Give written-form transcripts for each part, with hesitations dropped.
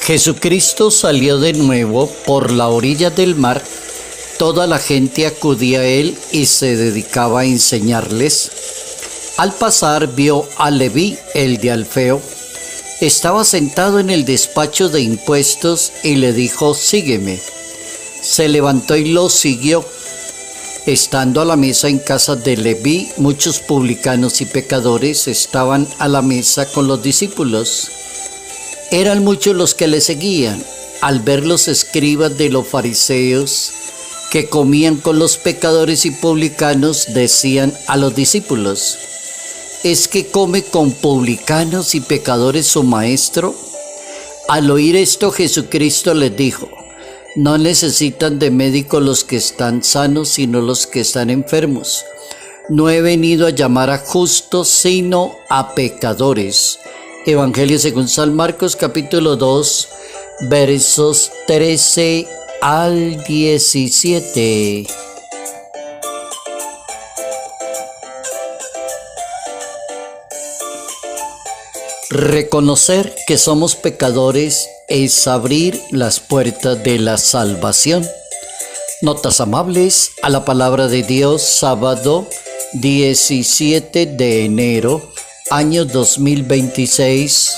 Jesucristo salió de nuevo por la orilla del mar. Toda la gente acudía a él y se dedicaba a enseñarles. Al pasar vio a Leví, el de Alfeo. Estaba sentado en el despacho de impuestos y le dijo: sígueme. Se levantó y lo siguió. Estando a la mesa en casa de Leví, muchos publicanos y pecadores estaban a la mesa con los discípulos. Eran muchos los que le seguían. Al ver los escribas de los fariseos que comían con los pecadores y publicanos, decían a los discípulos: ¿es que come con publicanos y pecadores su maestro? Al oír esto, Jesucristo les dijo: no necesitan de médico los que están sanos, sino los que están enfermos. No he venido a llamar a justos, sino a pecadores. Evangelio según San Marcos, capítulo 2, versos 13 al 17. Reconocer que somos pecadores es abrir las puertas de la salvación. Notas amables a la palabra de Dios, sábado 17 de enero, año 2026.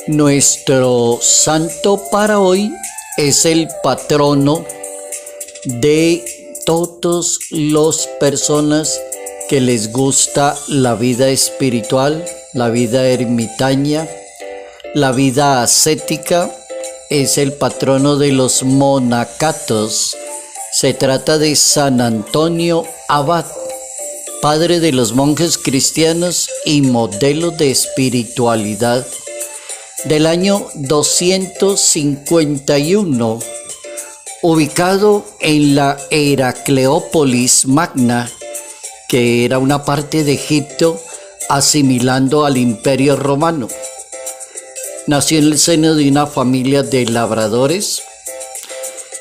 Nuestro santo para hoy es el patrono de todas las personas que les gusta la vida espiritual, la vida ermitaña, la vida ascética. Es el patrono de los monacatos. Se trata de San Antonio Abad, padre de los monjes cristianos y modelo de espiritualidad. Del año 251, ubicado en la Heracleópolis Magna, que era una parte de Egipto, asimilando al Imperio Romano. Nació en el seno de una familia de labradores,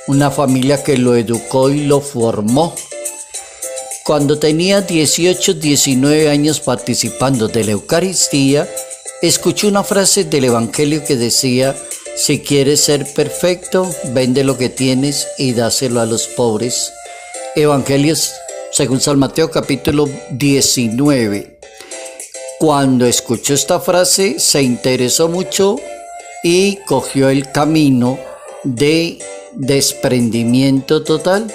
una familia que lo educó y lo formó. Cuando tenía 19 años participando de la Eucaristía, escuchó una frase del Evangelio que decía: si quieres ser perfecto, vende lo que tienes y dáselo a los pobres. Evangelios según San Mateo, capítulo 19. Cuando escuchó esta frase, se interesó mucho y cogió el camino de desprendimiento total.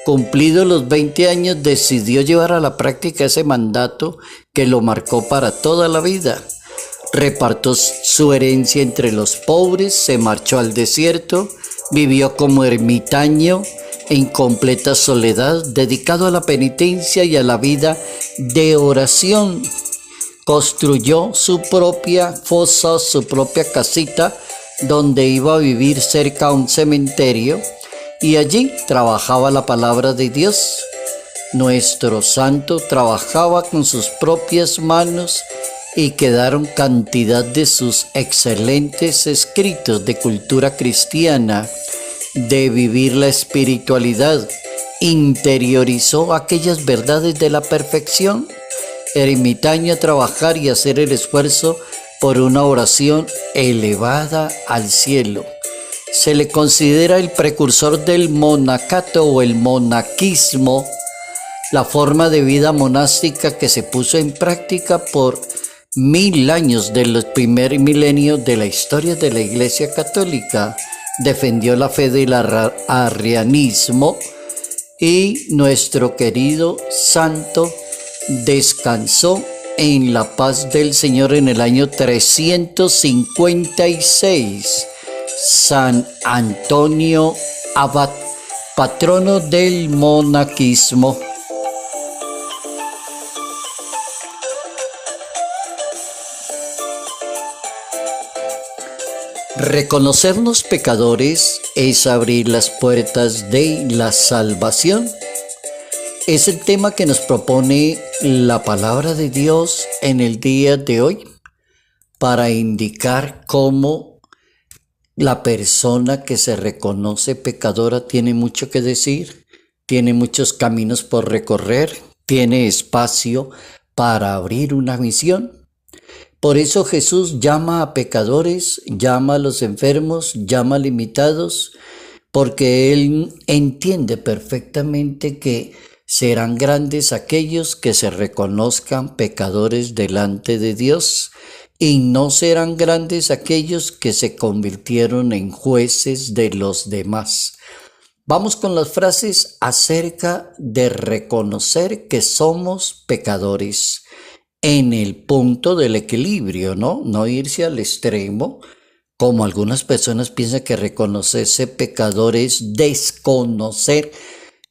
Cumplidos los 20 años, decidió llevar a la práctica ese mandato que lo marcó para toda la vida. Repartió su herencia entre los pobres, se marchó al desierto, vivió como ermitaño en completa soledad, dedicado a la penitencia y a la vida de oración. Construyó su propia fosa, su propia casita, donde iba a vivir cerca a un cementerio, y allí trabajaba la palabra de Dios. Nuestro santo trabajaba con sus propias manos y quedaron cantidad de sus excelentes escritos de cultura cristiana, de vivir la espiritualidad. Interiorizó aquellas verdades de la perfección. Ermitaño a trabajar y hacer el esfuerzo por una oración elevada al cielo. Se le considera el precursor del monacato o el monaquismo, la forma de vida monástica que se puso en práctica por 1000 años del primer milenio de la historia de la Iglesia Católica. Defendió la fe del arrianismo y nuestro querido santo descansó en la paz del Señor en el año 356. San Antonio Abad, patrono del monaquismo. Reconocernos pecadores es abrir las puertas de la salvación. Es el tema que nos propone la palabra de Dios en el día de hoy para indicar cómo la persona que se reconoce pecadora tiene mucho que decir, tiene muchos caminos por recorrer, tiene espacio para abrir una misión. Por eso Jesús llama a pecadores, llama a los enfermos, llama a limitados, porque Él entiende perfectamente que serán grandes aquellos que se reconozcan pecadores delante de Dios, y no serán grandes aquellos que se convirtieron en jueces de los demás. Vamos con las frases acerca de reconocer que somos pecadores en el punto del equilibrio, ¿no? No irse al extremo, como algunas personas piensan que reconocerse pecador es desconocer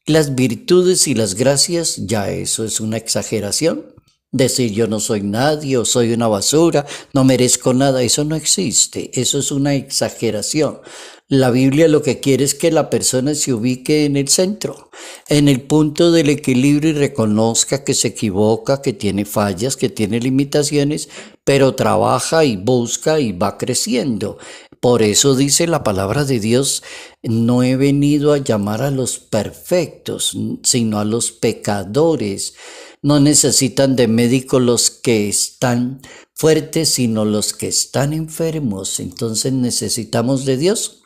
las virtudes y las gracias. Ya eso es una exageración. Decir yo no soy nadie o soy una basura, no merezco nada, eso no existe, eso es una exageración. La Biblia lo que quiere es que la persona se ubique en el centro, en el punto del equilibrio, y reconozca que se equivoca, que tiene fallas, que tiene limitaciones, pero trabaja y busca y va creciendo. Por eso dice la palabra de Dios: no he venido a llamar a los perfectos, sino a los pecadores. No necesitan de médico los que están fuertes, sino los que están enfermos. Entonces necesitamos de Dios.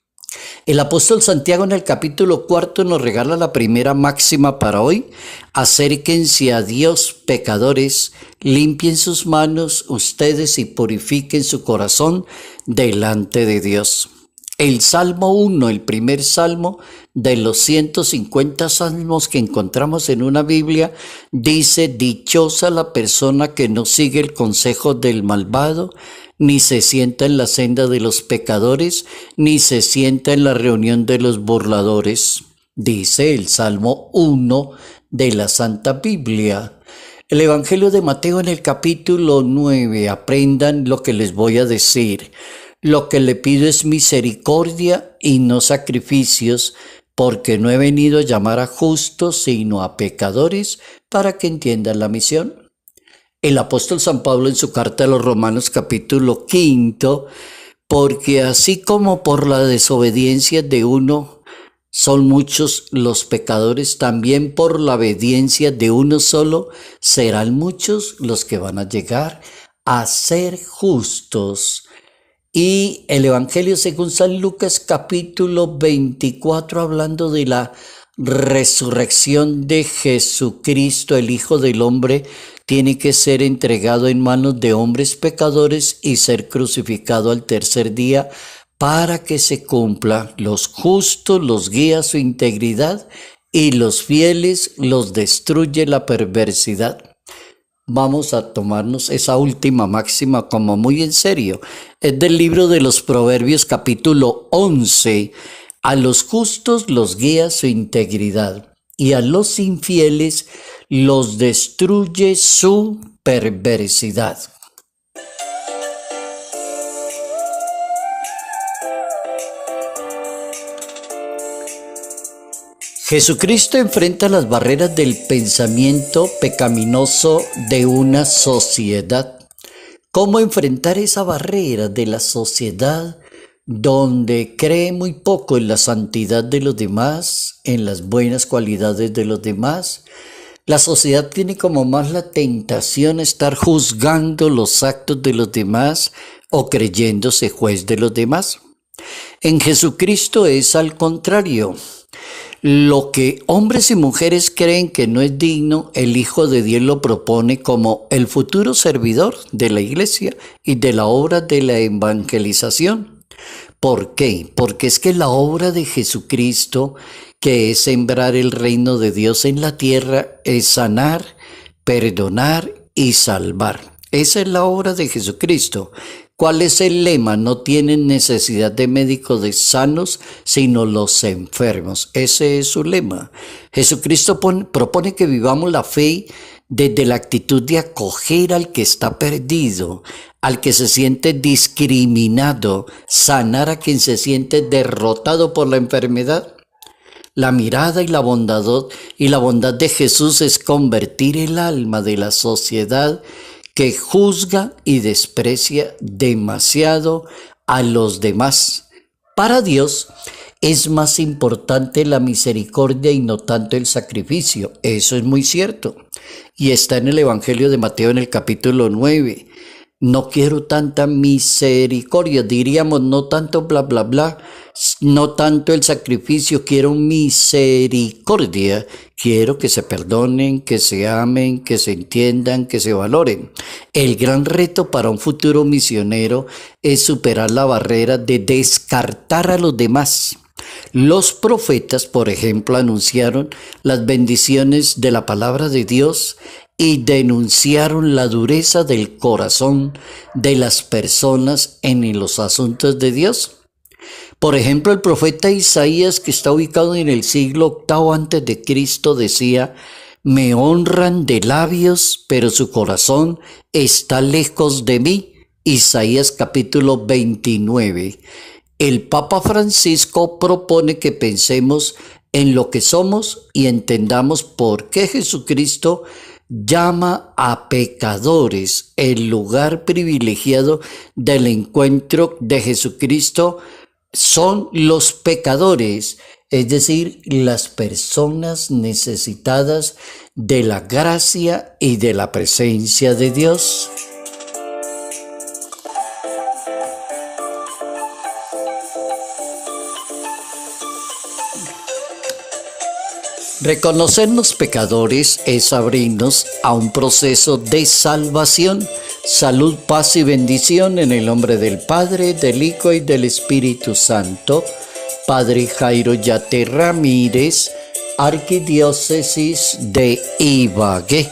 El apóstol Santiago en el capítulo 4 nos regala la primera máxima para hoy: acérquense a Dios, pecadores, limpien sus manos ustedes y purifiquen su corazón delante de Dios. El Salmo 1, el primer salmo de los 150 salmos que encontramos en una Biblia, dice: dichosa la persona que no sigue el consejo del malvado, ni se sienta en la senda de los pecadores, ni se sienta en la reunión de los burladores. Dice el Salmo 1 de la Santa Biblia. El Evangelio de Mateo en el capítulo 9, aprendan lo que les voy a decir. Lo que le pido es misericordia y no sacrificios, porque no he venido a llamar a justos, sino a pecadores, para que entiendan la misión. El apóstol San Pablo en su carta a los Romanos capítulo 5, porque así como por la desobediencia de uno son muchos los pecadores, también por la obediencia de uno solo serán muchos los que van a llegar a ser justos. Y el Evangelio según San Lucas capítulo 24, hablando de la resurrección de Jesucristo, el Hijo del Hombre, tiene que ser entregado en manos de hombres pecadores y ser crucificado al tercer día para que se cumpla. Los justos los guía su integridad y los fieles los destruye la perversidad. Vamos a tomarnos esa última máxima como muy en serio. Es del libro de los Proverbios capítulo 11. A los justos los guía su integridad y a los infieles los destruye su perversidad. Jesucristo enfrenta las barreras del pensamiento pecaminoso de una sociedad. ¿Cómo enfrentar esa barrera de la sociedad donde cree muy poco en la santidad de los demás, en las buenas cualidades de los demás? La sociedad tiene como más la tentación de estar juzgando los actos de los demás o creyéndose juez de los demás. En Jesucristo es al contrario. Lo que hombres y mujeres creen que no es digno, el Hijo de Dios lo propone como el futuro servidor de la iglesia y de la obra de la evangelización. ¿Por qué? Porque es que la obra de Jesucristo, que es sembrar el reino de Dios en la tierra, es sanar, perdonar y salvar. Esa es la obra de Jesucristo. ¿Cuál es el lema? No tienen necesidad de médicos de sanos, sino los enfermos. Ese es su lema. Jesucristo propone que vivamos la fe desde la actitud de acoger al que está perdido, al que se siente discriminado, sanar a quien se siente derrotado por la enfermedad. La mirada y la bondad de Jesús es convertir el alma de la sociedad que juzga y desprecia demasiado a los demás. Para Dios es más importante la misericordia y no tanto el sacrificio. Eso es muy cierto. Y está en el Evangelio de Mateo en el capítulo 9. No quiero tanta misericordia, diríamos, no tanto bla, bla, bla, no tanto el sacrificio, quiero misericordia, quiero que se perdonen, que se amen, que se entiendan, que se valoren. El gran reto para un futuro misionero es superar la barrera de descartar a los demás. Los profetas, por ejemplo, anunciaron las bendiciones de la palabra de Dios y denunciaron la dureza del corazón de las personas en los asuntos de Dios. Por ejemplo, el profeta Isaías, que está ubicado en el siglo VIII antes de Cristo, decía: me honran de labios, pero su corazón está lejos de mí. Isaías capítulo 29. El Papa Francisco propone que pensemos en lo que somos y entendamos por qué Jesucristo llama a pecadores. El lugar privilegiado del encuentro de Jesucristo son los pecadores, es decir, las personas necesitadas de la gracia y de la presencia de Dios. Reconocernos pecadores es abrirnos a un proceso de salvación. Salud, paz y bendición en el nombre del Padre, del Hijo y del Espíritu Santo. Padre Jairo Yate Ramírez, Arquidiócesis de Ibagué.